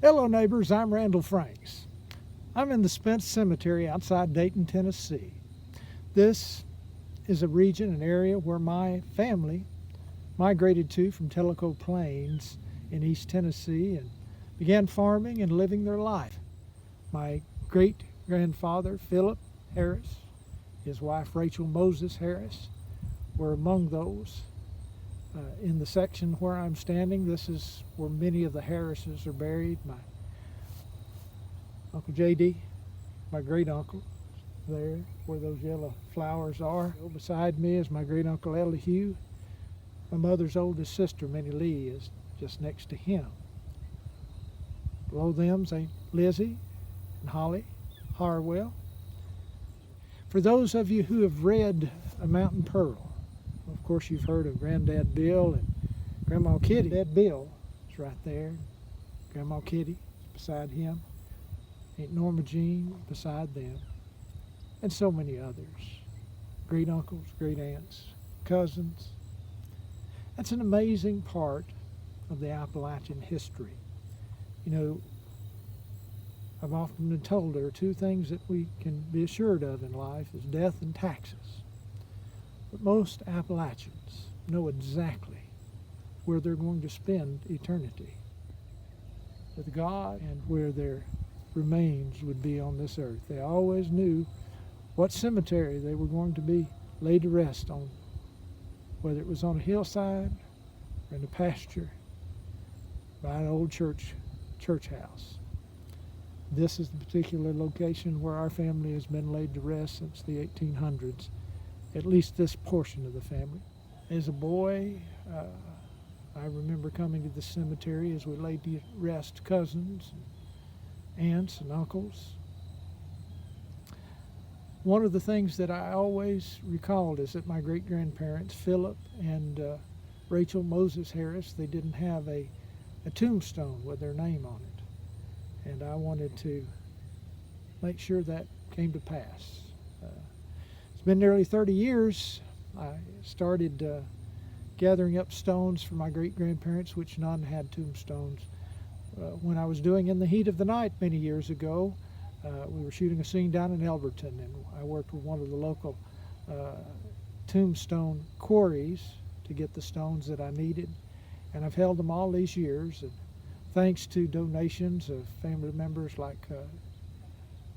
Hello neighbors, I'm Randall Franks. I'm in the Spence Cemetery outside Dayton, Tennessee. This is a region, an area where my family migrated to from Tellico Plains in East Tennessee and began farming and living their life. My great-grandfather, Philip Harris, his wife, Rachel Moses Harris, were among those. In the section where I'm standing, this is where many of the Harrises are buried. My Uncle J.D., my great-uncle, there where those yellow flowers are. Beside me is my great-uncle Elihu. My mother's oldest sister, Minnie Lee, is just next to him. Below them is Aunt Lizzie and Holly Harwell. For those of you who have read A Mountain Pearl, of course you've heard of Granddad Bill and Grandma Kitty. Dad Bill is right there. Grandma Kitty beside him. Aunt Norma Jean beside them. And so many others. Great uncles, great aunts, cousins. That's an amazing part of the Appalachian history. You know, I've often been told there are two things that we can be assured of in life is death and taxes. But most Appalachians know exactly where they're going to spend eternity with God and where their remains would be on this earth. They always knew what cemetery they were going to be laid to rest on, whether it was on a hillside or in a pasture by an old church house. This is the particular location where our family has been laid to rest since the 1800s. At least this portion of the family. As a boy, I remember coming to the cemetery as we laid to rest cousins, and aunts, and uncles. One of the things that I always recalled is that my great-grandparents, Philip and Rachel Moses Harris, they didn't have a tombstone with their name on it. And I wanted to make sure that came to pass. It's been nearly 30 years. I started gathering up stones for my great-grandparents, which none had tombstones. When I was doing In the Heat of the Night many years ago, we were shooting a scene down in Elberton, and I worked with one of the local tombstone quarries to get the stones that I needed. And I've held them all these years, and thanks to donations of family members like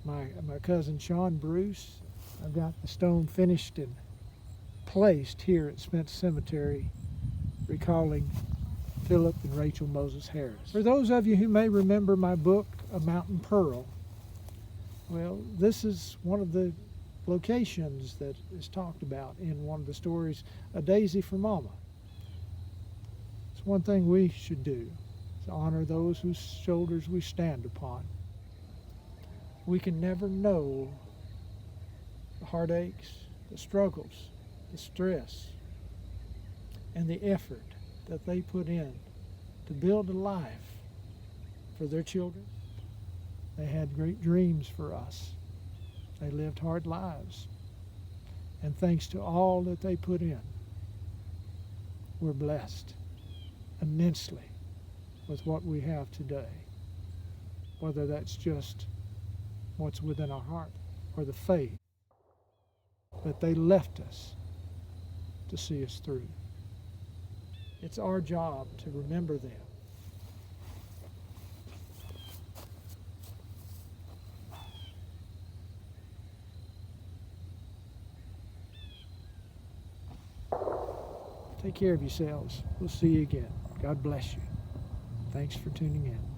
my cousin Sean Bruce, I've got the stone finished and placed here at Spence Cemetery, recalling Philip and Rachel Moses Harris. For those of you who may remember my book, A Mountain Pearl, well, this is one of the locations that is talked about in one of the stories, A Daisy for Mama. It's one thing we should do, to honor those whose shoulders we stand upon. We can never know the heartaches, the struggles, the stress, and the effort that they put in to build a life for their children. They had great dreams for us. They lived hard lives. And thanks to all that they put in, we're blessed immensely with what we have today. Whether that's just what's within our heart or the faith that they left us to see us through. It's our job to remember them. Take care of yourselves. We'll see you again. God bless you. Thanks for tuning in.